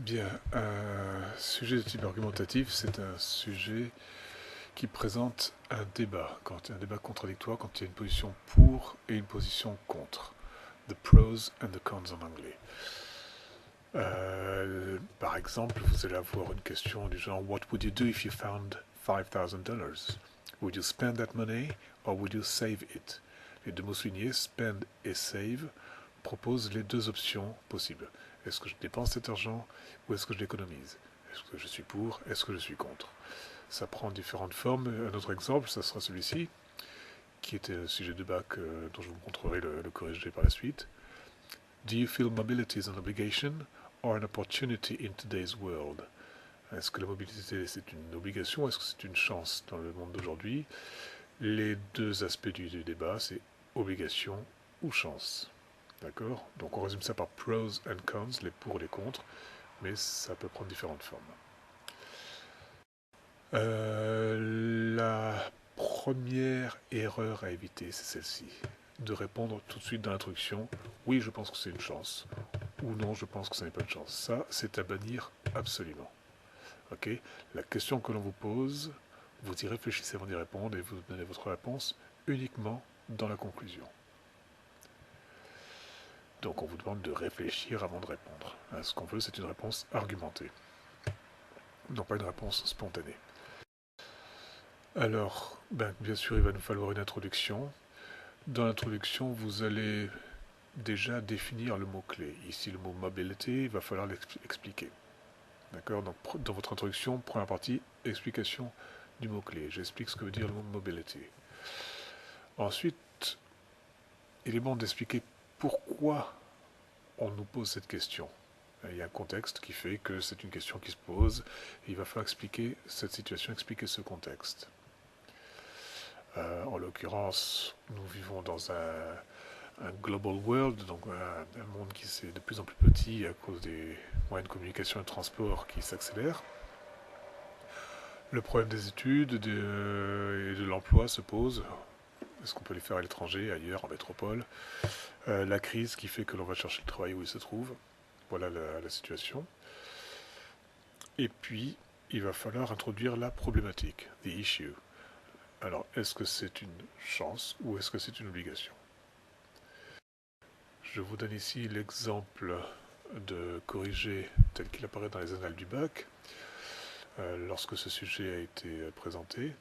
Bien, un sujet de type argumentatif, c'est un sujet qui présente un débat, quand il y a un débat contradictoire, quand il y a une position pour et une position contre. The pros and the cons en anglais. Par exemple, vous allez avoir une question du genre What would you do if you found $5,000? Would you spend that money or would you save it? Les deux mots soulignés, spend et save, proposent les deux options possibles. Est-ce que je dépense cet argent ou est-ce que je l'économise? Est-ce que je suis pour? Est-ce que je suis contre? Ça prend différentes formes. Un autre exemple, ça sera celui-ci, qui était le sujet de bac dont je vous montrerai le corrigé par la suite. Do you feel mobility is an obligation or an opportunity in today's world? Est-ce que la mobilité c'est une obligation ou est-ce que c'est une chance dans le monde d'aujourd'hui? Les deux aspects du débat, c'est obligation ou chance. D'accord? Donc on résume ça par pros and cons, les pour et les contre, mais ça peut prendre différentes formes. La première erreur à éviter, c'est celle-ci. De répondre tout de suite dans l'introduction, oui, je pense que c'est une chance, ou non, je pense que ce n'est pas une chance. Ça, c'est à bannir absolument. Ok? La question que l'on vous pose, vous y réfléchissez avant d'y répondre et vous donnez votre réponse uniquement dans la conclusion. Donc on vous demande de réfléchir avant de répondre. Ce qu'on veut, c'est une réponse argumentée, non pas une réponse spontanée. Alors, bien sûr, il va nous falloir une introduction. Dans l'introduction, vous allez déjà définir le mot-clé. Ici, le mot mobility, il va falloir l'expliquer. D'accord? Donc, dans votre introduction, première partie, explication du mot-clé. J'explique ce que veut dire le mot mobility. Ensuite, il est bon d'expliquer pourquoi on nous pose cette question. Il y a un contexte qui fait que c'est une question qui se pose. Et il va falloir expliquer cette situation, expliquer ce contexte. En l'occurrence, nous vivons dans un global world, donc un monde qui est de plus en plus petit à cause des moyens de communication et de transport qui s'accélèrent. Le problème des études et de l'emploi se pose. Est-ce qu'on peut les faire à l'étranger, ailleurs, en métropole? La crise qui fait que l'on va chercher le travail où il se trouve. Voilà la situation. Et puis, il va falloir introduire la problématique, the issue. Alors, est-ce que c'est une chance ou est-ce que c'est une obligation? Je vous donne ici l'exemple de corriger tel qu'il apparaît dans les annales du bac, lorsque ce sujet a été présenté.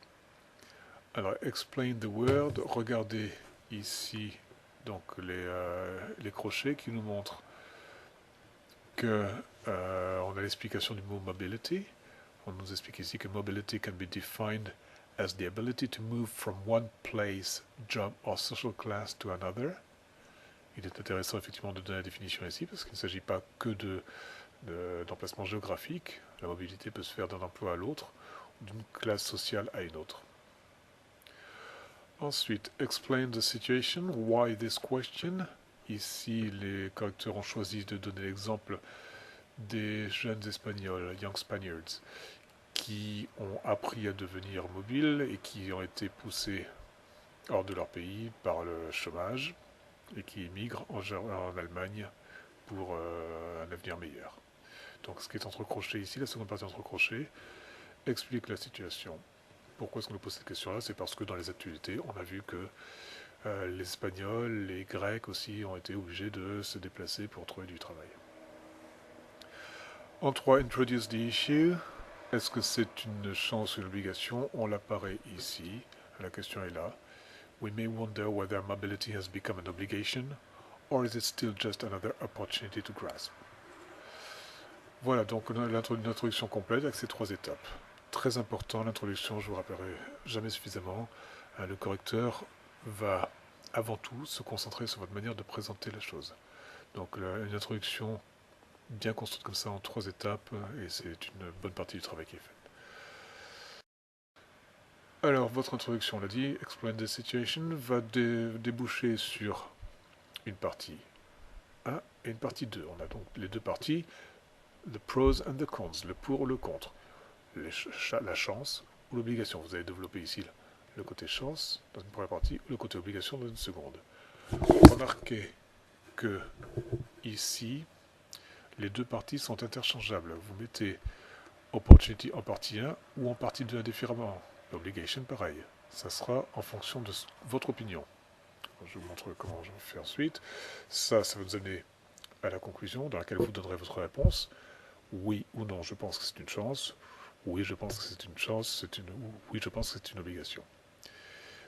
Alors, explain the word, regardez ici donc les crochets qui nous montrent que on a l'explication du mot mobility. On nous explique ici que mobility can be defined as the ability to move from one place, job or social class to another. Il est intéressant effectivement de donner la définition ici parce qu'il ne s'agit pas que d'emplacement géographique. La mobilité peut se faire d'un emploi à l'autre, d'une classe sociale à une autre. Ensuite, explain the situation. Why this question? Ici, les correcteurs ont choisi de donner l'exemple des jeunes espagnols, Young Spaniards, qui ont appris à devenir mobiles et qui ont été poussés hors de leur pays par le chômage et qui émigrent en Allemagne pour un avenir meilleur. Donc ce qui est entre crochets ici, la seconde partie entre crochets, explique la situation. Pourquoi est-ce qu'on nous pose cette question-là? C'est parce que dans les actualités, on a vu que les Espagnols, les Grecs aussi ont été obligés de se déplacer pour trouver du travail. En 3, introduce the issue. Est-ce que c'est une chance ou une obligation? On l'apparaît ici. La question est là. We may wonder whether mobility has become an obligation, or is it still just another opportunity to grasp? Voilà donc l'introduction complète avec ces trois étapes. Très important, l'introduction, je vous rappellerai jamais suffisamment. Le correcteur va avant tout se concentrer sur votre manière de présenter la chose. Donc une introduction bien construite comme ça en trois étapes, et c'est une bonne partie du travail qui est fait. Alors, votre introduction, on l'a dit, Explain the Situation, va déboucher sur une partie 1 et une partie 2. On a donc les deux parties, the pros and the cons, le pour ou le contre, la chance ou l'obligation. Vous avez développé ici le côté chance dans une première partie, ou le côté obligation dans une seconde. Remarquez que ici, les deux parties sont interchangeables. Vous mettez opportunity en partie 1 ou en partie 2 indifféremment. Obligation, pareil. Ça sera en fonction de votre opinion. Je vous montre comment je fais ensuite. Ça va vous amener à la conclusion dans laquelle vous donnerez votre réponse. Oui ou non, je pense que c'est une chance. Oui, je pense que c'est une chance. Oui, je pense que c'est une obligation.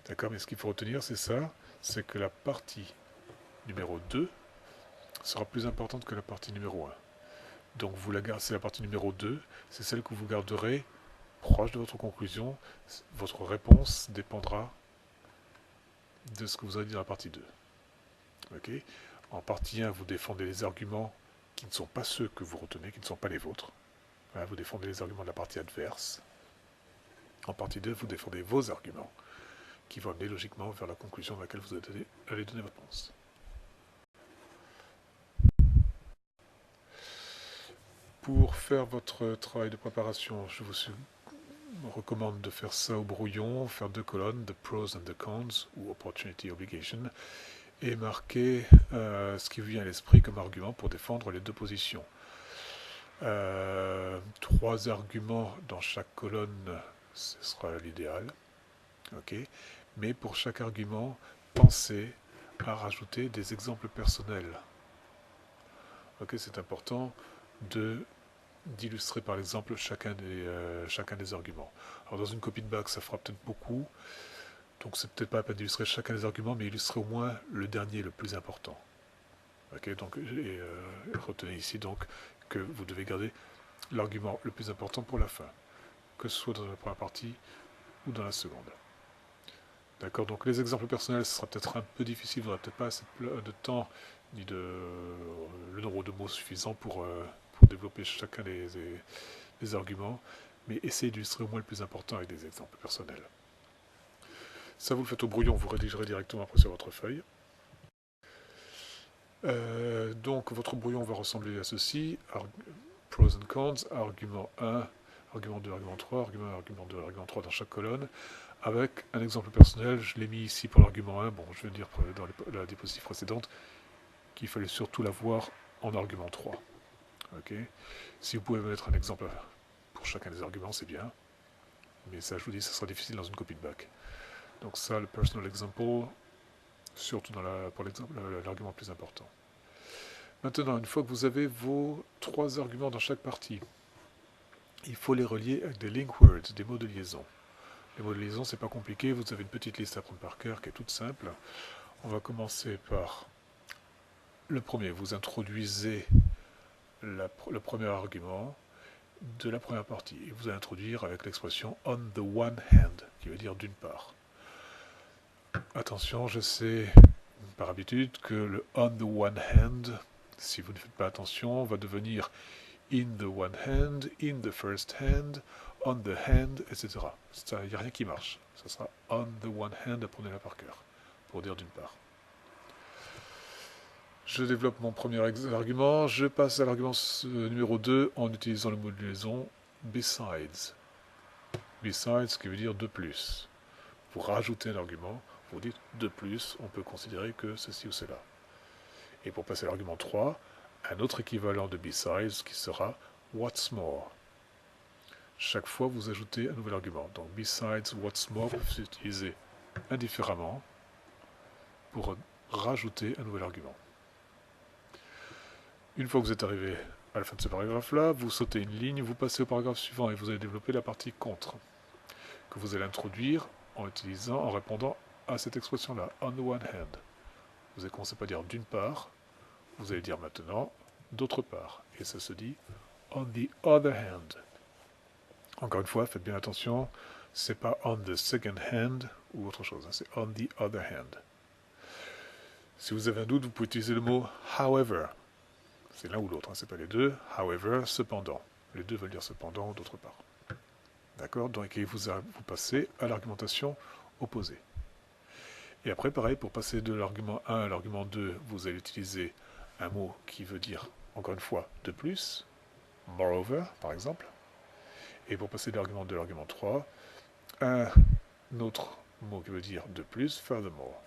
D'accord, mais ce qu'il faut retenir, c'est ça, c'est que la partie numéro 2 sera plus importante que la partie numéro 1. Donc vous la gardez, c'est la partie numéro 2, c'est celle que vous garderez proche de votre conclusion. Votre réponse dépendra de ce que vous avez dit dans la partie 2. Okay. En partie 1, vous défendez les arguments qui ne sont pas ceux que vous retenez, qui ne sont pas les vôtres. Voilà, vous défendez les arguments de la partie adverse. En partie 2, vous défendez vos arguments, qui vont amener logiquement vers la conclusion à laquelle vous allez donner votre réponse. Pour faire votre travail de préparation, je vous recommande de faire ça au brouillon, faire 2 colonnes, the pros and the cons, ou opportunity obligation, et marquer ce qui vous vient à l'esprit comme argument pour défendre les deux positions. 3 arguments dans chaque colonne, ce sera l'idéal. Okay. Mais pour chaque argument, pensez à rajouter des exemples personnels. Okay, c'est important d'illustrer par exemple chacun des arguments. Alors dans une copie de bac, ça fera peut-être beaucoup, donc c'est peut-être pas la peine d'illustrer chacun des arguments, mais illustrer au moins le dernier, le plus important. Okay, donc, retenez ici donc que vous devez garder l'argument le plus important pour la fin, que ce soit dans la première partie ou dans la seconde. D'accord, donc les exemples personnels, ce sera peut-être un peu difficile, vous n'aurez peut-être pas assez de temps, ni le nombre de mots suffisant pour développer chacun des arguments, mais essayez d'illustrer au moins le plus important avec des exemples personnels. Ça, vous le faites au brouillon, vous rédigerez directement après sur votre feuille. Donc, votre brouillon va ressembler à ceci. Pros and cons, argument 1, argument 2, argument 3, argument 1, argument 2, argument 3 dans chaque colonne, avec un exemple personnel. Je l'ai mis ici pour l'argument 1. Bon, je vais dire dans la diapositive précédente qu'il fallait surtout l'avoir en argument 3. Okay. Si vous pouvez mettre un exemple pour chacun des arguments, c'est bien. Mais ça, je vous dis, ça sera difficile dans une copie de bac. Donc ça, le personal example, surtout pour l'argument plus important. Maintenant, une fois que vous avez vos 3 arguments dans chaque partie, il faut les relier avec des link words, des mots de liaison. Les mots de liaison, c'est pas compliqué, vous avez une petite liste à prendre par cœur qui est toute simple. On va commencer par le premier. Vous introduisez le premier argument de la première partie. Et vous allez introduire avec l'expression on the one hand, qui veut dire d'une part. Attention, je sais par habitude que le on the one hand, si vous ne faites pas attention, va devenir in the one hand, in the first hand, on the hand, etc. Il n'y a rien qui marche. Ça sera on the one hand, apprenez-la par cœur, pour dire d'une part. Je développe mon premier argument, je passe à l'argument numéro 2 en utilisant le mot de liaison besides. Besides, qui veut dire de plus. Pour rajouter un argument, vous dites de plus, on peut considérer que ceci ou cela. Et pour passer à l'argument 3, un autre équivalent de besides qui sera what's more. Chaque fois, vous ajoutez un nouvel argument. Donc besides, what's more peut s'utiliser indifféremment pour rajouter un nouvel argument. Une fois que vous êtes arrivé à la fin de ce paragraphe-là, vous sautez une ligne, vous passez au paragraphe suivant et vous allez développer la partie contre, que vous allez introduire en répondant à cette expression-là, on the one hand. Vous allez commencer par dire d'une part, vous allez dire maintenant d'autre part. Et ça se dit on the other hand. Encore une fois, faites bien attention, c'est pas on the second hand ou autre chose, c'est on the other hand. Si vous avez un doute, vous pouvez utiliser le mot however. C'est l'un ou l'autre, c'est pas les deux. However, cependant. Les deux veulent dire cependant d'autre part. D'accord? Donc vous passez à l'argumentation opposée. Et après, pareil, pour passer de l'argument 1 à l'argument 2, vous allez utiliser un mot qui veut dire, encore une fois, de plus. Moreover, par exemple. Et pour passer de l'argument 2 à l'argument 3, un autre mot qui veut dire de plus, furthermore.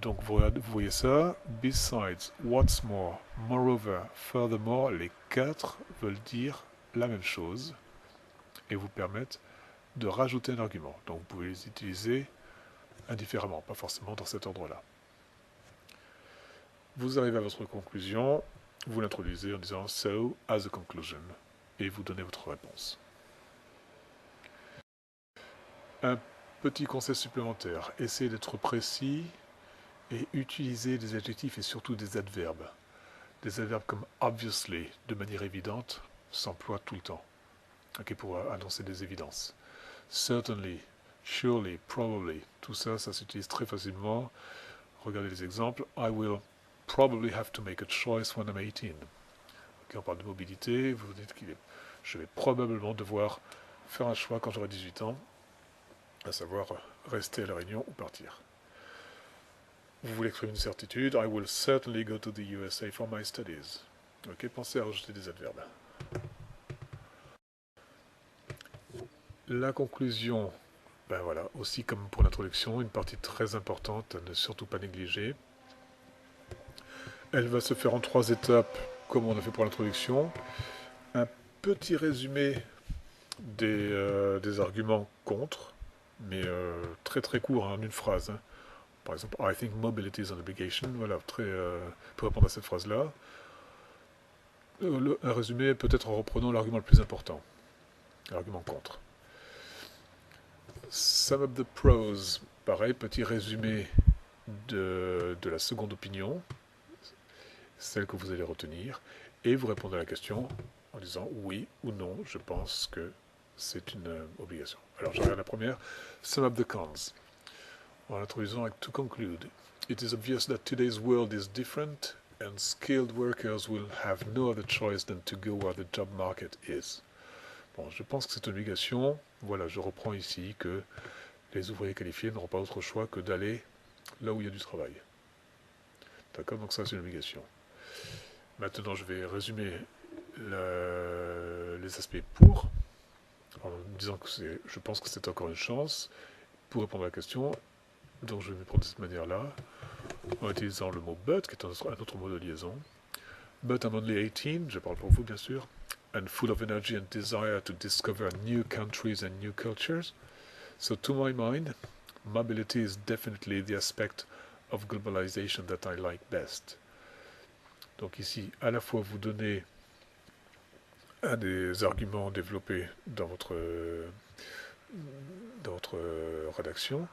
Donc vous voyez ça, besides, what's more, moreover, furthermore, les quatre veulent dire la même chose et vous permettent de rajouter un argument. Donc vous pouvez les utiliser indifféremment, pas forcément dans cet ordre-là. Vous arrivez à votre conclusion, vous l'introduisez en disant so as a conclusion et vous donnez votre réponse. Un petit conseil supplémentaire, essayez d'être précis et utilisez des adjectifs et surtout des adverbes. Des adverbes comme obviously, de manière évidente, s'emploient tout le temps, pour annoncer des évidences. Certainly, surely, probably, tout ça, ça s'utilise très facilement. Regardez les exemples. I will probably have to make a choice when I'm 18. On parle de mobilité, vous dites que je vais probablement devoir faire un choix quand j'aurai 18 ans, à savoir rester à la Réunion ou partir. Vous voulez exprimer une certitude. I will certainly go to the USA for my studies. Pensez à rajouter des adverbes. La conclusion, ben voilà, aussi comme pour l'introduction, une partie très importante à ne surtout pas négliger. Elle va se faire en 3 étapes, comme on a fait pour l'introduction. Un petit résumé des arguments contre, mais très très court, en une phrase. Par exemple, I think mobility is an obligation. Voilà, pour répondre à cette phrase-là. Un résumé peut-être en reprenant l'argument le plus important, l'argument contre. Sum up the pros, pareil, petit résumé de la seconde opinion, celle que vous allez retenir, et vous répondez à la question en disant oui ou non, je pense que c'est une obligation. Alors je regarde la première, sum up the cons. En introduisant avec to conclude, it is obvious that today's world is different and skilled workers will have no other choice than to go where the job market is. Bon, je pense que c'est une obligation. Voilà, je reprends ici que les ouvriers qualifiés n'auront pas autre choix que d'aller là où il y a du travail. D'accord, donc ça c'est une obligation. Maintenant, je vais résumer les aspects pour, en disant que je pense que c'est encore une chance pour répondre à la question. Donc je vais me prendre de cette manière-là, en utilisant le mot but, qui est un autre mot de liaison. But I'm only 18, je parle pour vous bien sûr, and full of energy and desire to discover new countries and new cultures. So to my mind, mobility is definitely the aspect of globalization that I like best. Donc ici, à la fois vous donnez un des arguments développés dans votre rédaction,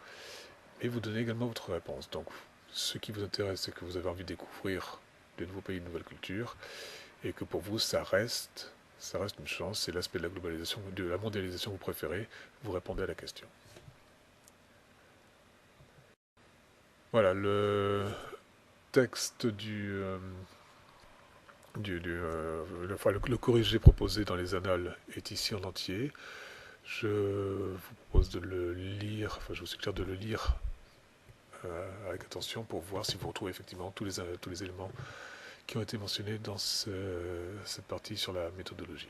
et vous donnez également votre réponse. Donc ce qui vous intéresse, c'est que vous avez envie de découvrir de nouveaux pays, de nouvelles cultures, et que pour vous, ça reste une chance, c'est l'aspect de la globalisation, de la mondialisation que vous préférez, vous répondez à la question. Voilà, le texte le corrigé proposé dans les annales est ici en entier. Je vous propose de le lire, enfin je vous suggère de le lire avec attention pour voir si vous retrouvez effectivement tous les éléments qui ont été mentionnés dans cette partie sur la méthodologie.